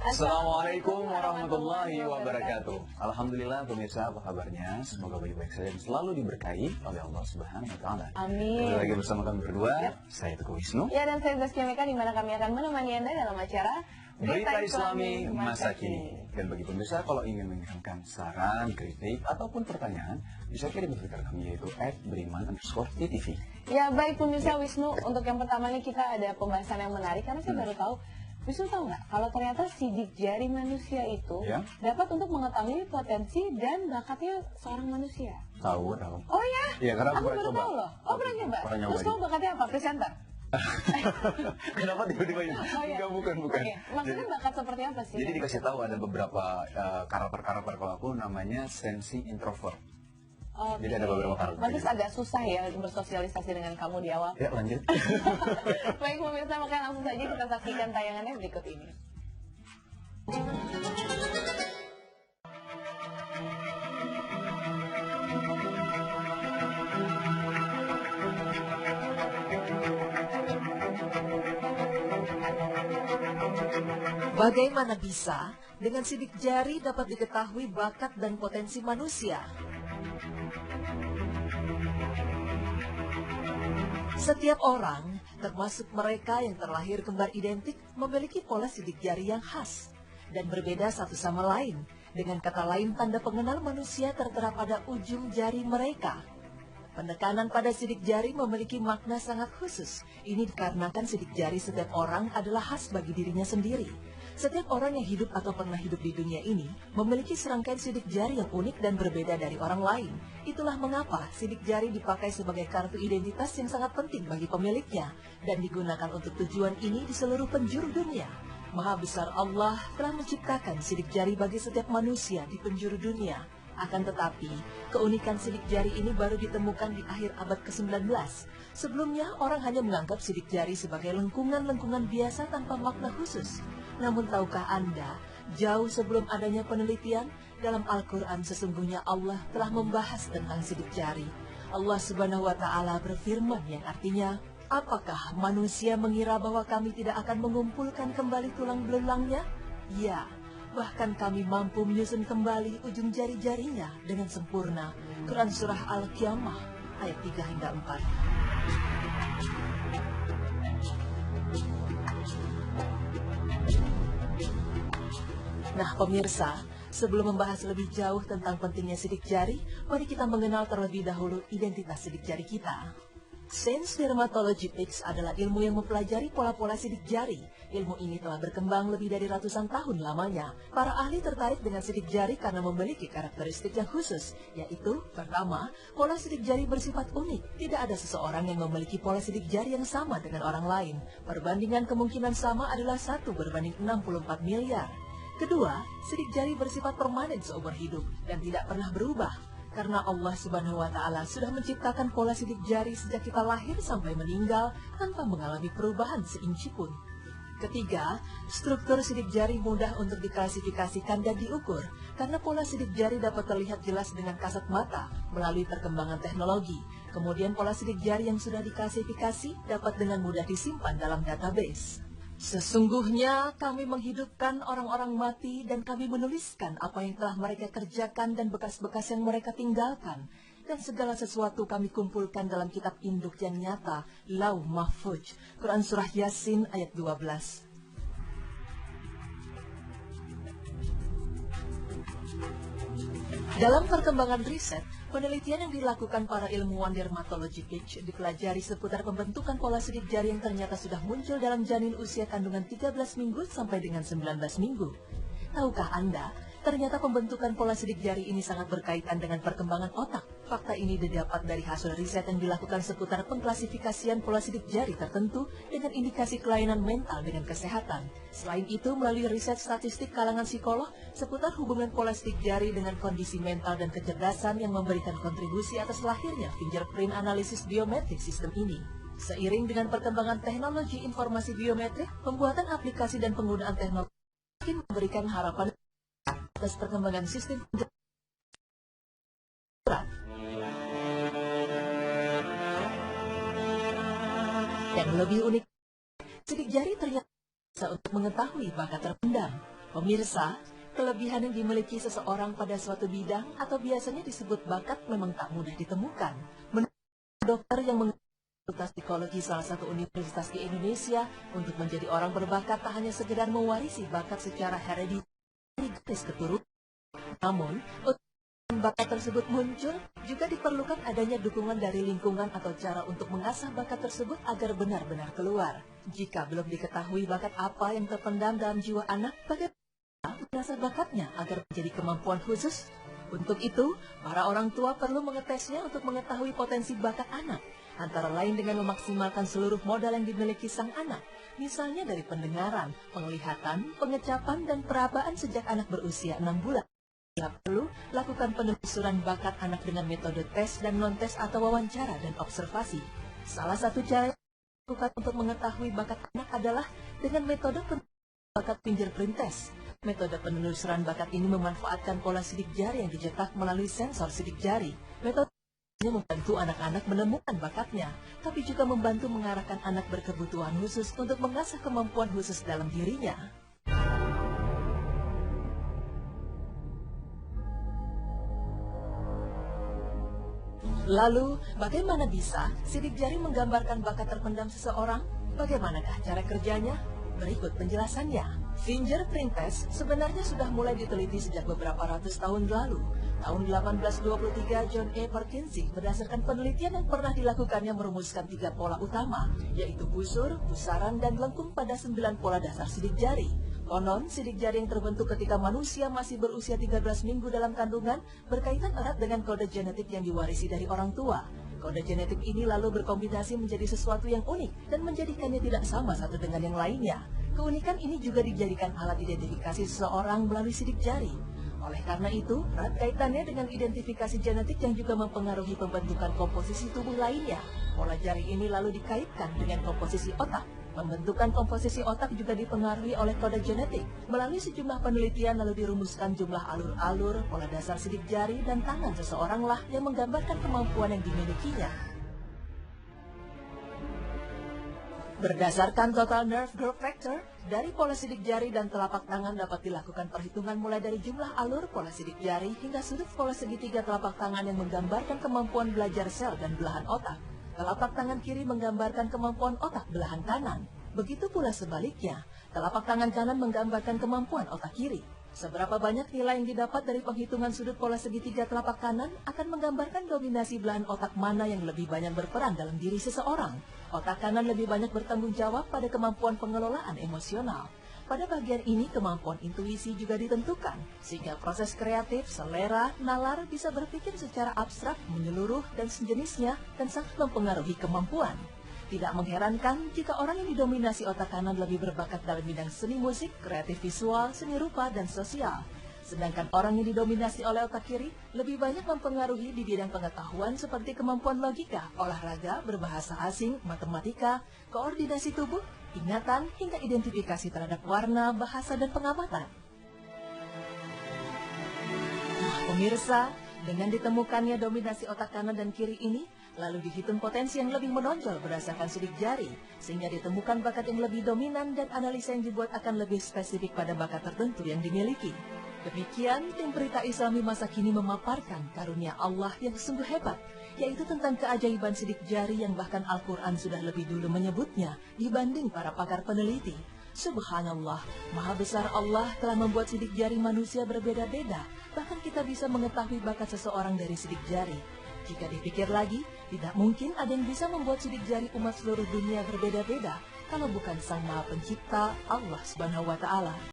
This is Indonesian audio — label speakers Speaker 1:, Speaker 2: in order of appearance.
Speaker 1: Assalamualaikum warahmatullahi wabarakatuh. Alhamdulillah pemirsa, apa kabarnya? Semoga baik-baik saja dan selalu diberkahi oleh Allah Subhanahu wa taala.
Speaker 2: Amin.
Speaker 1: Kembali lagi bersama kami berdua, saya Teguh Wisnu.
Speaker 2: Ya, dan saya Zaskia Meka, di mana kami akan menemani Anda dalam acara
Speaker 1: Berita Islami Masa Kini. Dan bagi pemirsa, kalau ingin mengirimkan saran, kritik, ataupun pertanyaan, bisa kirim ke Twitter kami, yaitu @beriman_ttv.
Speaker 2: Ya, baik pemirsa Wisnu, untuk yang pertama nih kita ada pembahasan yang menarik, karena saya baru tahu. Wisnu tahu nggak, kalau ternyata sidik jari manusia itu dapat untuk mengetahui potensi dan bakatnya seorang manusia.
Speaker 1: Tahu.
Speaker 2: Oh ya?
Speaker 1: Iya, karena
Speaker 2: aku baru tahu loh. Oh, pernah nyoba? Terus kamu bakatnya apa? Presenter?
Speaker 1: Kenapa tiba-tiba ini?
Speaker 2: Oh, iya.
Speaker 1: Enggak, bukan.
Speaker 2: Oke. Maksudnya bakat seperti apa sih?
Speaker 1: Jadi dikasih tahu ada beberapa karakter-karakter, kalau aku namanya sensi introvert. Jadi ada beberapa karakter.
Speaker 2: Pantes agak susah ya bersosialisasi dengan kamu di awal.
Speaker 1: Ya, lanjut.
Speaker 2: Baik pemirsa, makanya langsung saja kita saksikan tayangannya berikut ini.
Speaker 3: Bagaimana bisa dengan sidik jari dapat diketahui bakat dan potensi manusia? Setiap orang, termasuk mereka yang terlahir kembar identik, memiliki pola sidik jari yang khas dan berbeda satu sama lain. Dengan kata lain, tanda pengenal manusia tertera pada ujung jari mereka. Penekanan pada sidik jari memiliki makna sangat khusus. Ini dikarenakan sidik jari setiap orang adalah khas bagi dirinya sendiri. Setiap orang yang hidup atau pernah hidup di dunia ini memiliki serangkaian sidik jari yang unik dan berbeda dari orang lain. Itulah mengapa sidik jari dipakai sebagai kartu identitas yang sangat penting bagi pemiliknya dan digunakan untuk tujuan ini di seluruh penjuru dunia. Maha besar Allah telah menciptakan sidik jari bagi setiap manusia di penjuru dunia. Akan tetapi, keunikan sidik jari ini baru ditemukan di akhir abad ke-19. Sebelumnya, orang hanya menganggap sidik jari sebagai lengkungan-lengkungan biasa tanpa makna khusus. Namun tahukah Anda, jauh sebelum adanya penelitian, dalam Al-Quran sesungguhnya Allah telah membahas tentang sidik jari. Allah Subhanahu wa Ta'ala berfirman yang artinya, apakah manusia mengira bahwa kami tidak akan mengumpulkan kembali tulang belulangnya? Ya, bahkan kami mampu menyusun kembali ujung jari-jarinya dengan sempurna. Quran Surah Al-Qiyamah ayat 3 hingga 4. Nah pemirsa, sebelum membahas lebih jauh tentang pentingnya sidik jari, mari kita mengenal terlebih dahulu identitas sidik jari kita. Sains Dermatologics adalah ilmu yang mempelajari pola-pola sidik jari. Ilmu ini telah berkembang lebih dari ratusan tahun lamanya. Para ahli tertarik dengan sidik jari karena memiliki karakteristik yang khusus, yaitu, pertama, pola sidik jari bersifat unik. Tidak ada seseorang yang memiliki pola sidik jari yang sama dengan orang lain. Perbandingan kemungkinan sama adalah 1:64 miliar. Kedua, sidik jari bersifat permanen seumur hidup dan tidak pernah berubah. Karena Allah Subhanahu wa Ta'ala sudah menciptakan pola sidik jari sejak kita lahir sampai meninggal tanpa mengalami perubahan seinci pun. Ketiga, struktur sidik jari mudah untuk diklasifikasikan dan diukur karena pola sidik jari dapat terlihat jelas dengan kasat mata melalui perkembangan teknologi. Kemudian pola sidik jari yang sudah diklasifikasi dapat dengan mudah disimpan dalam database. Sesungguhnya kami menghidupkan orang-orang mati dan kami menuliskan apa yang telah mereka kerjakan dan bekas-bekas yang mereka tinggalkan. Dan segala sesuatu kami kumpulkan dalam kitab induk yang nyata, Lauh Mahfuz. Quran Surah Yasin ayat 12. Dalam perkembangan riset, penelitian yang dilakukan para ilmuwan dermatologi dipelajari seputar pembentukan pola sidik jari yang ternyata sudah muncul dalam janin usia kandungan 13 minggu sampai dengan 19 minggu. Tahukah Anda, ternyata pembentukan pola sidik jari ini sangat berkaitan dengan perkembangan otak. Fakta ini didapat dari hasil riset yang dilakukan seputar pengklasifikasian pola sidik jari tertentu dengan indikasi kelainan mental dengan kesehatan. Selain itu, melalui riset statistik kalangan psikolog seputar hubungan pola sidik jari dengan kondisi mental dan kecerdasan yang memberikan kontribusi atas lahirnya fingerprint analisis biometrik sistem ini. Seiring dengan perkembangan teknologi informasi biometrik, pembuatan aplikasi dan penggunaan teknologi memberikan harapan atas perkembangan sistem yang lebih unik. Sidik jari ternyata untuk mengetahui bakat terpendam. Pemirsa, kelebihan yang dimiliki seseorang pada suatu bidang atau biasanya disebut bakat memang tak mudah ditemukan. Menurut dokter yang Fakultas Psikologi salah satu universitas di Indonesia, untuk menjadi orang berbakat tak hanya sekedar mewarisi bakat secara hereditari garis keturunan. Namun, untuk bakat tersebut muncul, juga diperlukan adanya dukungan dari lingkungan atau cara untuk mengasah bakat tersebut agar benar-benar keluar. Jika belum diketahui bakat apa yang terpendam dalam jiwa anak, bagaimana mengasah bakatnya agar menjadi kemampuan khusus? Untuk itu, para orang tua perlu mengetesnya untuk mengetahui potensi bakat anak, antara lain dengan memaksimalkan seluruh modal yang dimiliki sang anak, misalnya dari pendengaran, penglihatan, pengecapan, dan perabaan sejak anak berusia 6 bulan. Bila perlu, lakukan penelusuran bakat anak dengan metode tes dan non-tes atau wawancara dan observasi. Salah satu cara yang dilakukan untuk mengetahui bakat anak adalah dengan metode bakat fingerprint test. Metode penelusuran bakat ini memanfaatkan pola sidik jari yang dicetak melalui sensor sidik jari. Metode ini membantu anak-anak menemukan bakatnya, tapi juga membantu mengarahkan anak berkebutuhan khusus untuk mengasah kemampuan khusus dalam dirinya. Lalu, bagaimana bisa sidik jari menggambarkan bakat terpendam seseorang? Bagaimanakah cara kerjanya? Berikut penjelasannya. Fingerprint test sebenarnya sudah mulai diteliti sejak beberapa ratus tahun lalu. Tahun 1823, John A. Perkinsie berdasarkan penelitian yang pernah dilakukannya merumuskan 3 pola utama, yaitu busur, pusaran, dan lengkung pada 9 pola dasar sidik jari. Konon, sidik jari yang terbentuk ketika manusia masih berusia 13 minggu dalam kandungan berkaitan erat dengan kode genetik yang diwarisi dari orang tua. Kode genetik ini lalu berkombinasi menjadi sesuatu yang unik dan menjadikannya tidak sama satu dengan yang lainnya. Keunikan ini juga dijadikan alat identifikasi seseorang melalui sidik jari. Oleh karena itu, erat kaitannya dengan identifikasi genetik yang juga mempengaruhi pembentukan komposisi tubuh lainnya. Pola jari ini lalu dikaitkan dengan komposisi otak. Pembentukan komposisi otak juga dipengaruhi oleh kode genetik. Melalui sejumlah penelitian lalu dirumuskan jumlah alur-alur, pola dasar sidik jari, dan tangan seseoranglah yang menggambarkan kemampuan yang dimilikinya. Berdasarkan total nerve growth factor, dari pola sidik jari dan telapak tangan dapat dilakukan perhitungan mulai dari jumlah alur pola sidik jari hingga sudut pola segitiga telapak tangan yang menggambarkan kemampuan belajar sel dan belahan otak. Telapak tangan kiri menggambarkan kemampuan otak belahan kanan. Begitu pula sebaliknya, telapak tangan kanan menggambarkan kemampuan otak kiri. Seberapa banyak nilai yang didapat dari penghitungan sudut pola segitiga telapak kanan akan menggambarkan dominasi belahan otak mana yang lebih banyak berperan dalam diri seseorang. Otak kanan lebih banyak bertanggung jawab pada kemampuan pengelolaan emosional. Pada bagian ini kemampuan intuisi juga ditentukan, sehingga proses kreatif, selera, nalar bisa berpikir secara abstrak, menyeluruh, dan sejenisnya, dan sangat mempengaruhi kemampuan. Tidak mengherankan jika orang yang didominasi otak kanan lebih berbakat dalam bidang seni musik, kreatif visual, seni rupa, dan sosial. Sedangkan orang yang didominasi oleh otak kiri lebih banyak mempengaruhi di bidang pengetahuan seperti kemampuan logika, olahraga, berbahasa asing, matematika, koordinasi tubuh, ingatan, hingga identifikasi terhadap warna, bahasa, dan pengamatan. Nah, pemirsa, dengan ditemukannya dominasi otak kanan dan kiri ini, lalu dihitung potensi yang lebih menonjol berdasarkan sidik jari, sehingga ditemukan bakat yang lebih dominan dan analisa yang dibuat akan lebih spesifik pada bakat tertentu yang dimiliki. Demikian, tim Berita Islami masa kini memaparkan karunia Allah yang sungguh hebat, yaitu tentang keajaiban sidik jari yang bahkan Al-Quran sudah lebih dulu menyebutnya dibanding para pakar peneliti. Subhanallah, Maha Besar Allah telah membuat sidik jari manusia berbeda-beda, bahkan kita bisa mengetahui bakat seseorang dari sidik jari. Jika dipikir lagi, tidak mungkin ada yang bisa membuat sidik jari umat seluruh dunia berbeda-beda, kalau bukan Sang Maha Pencipta, Allah Subhanahu wa Ta'ala.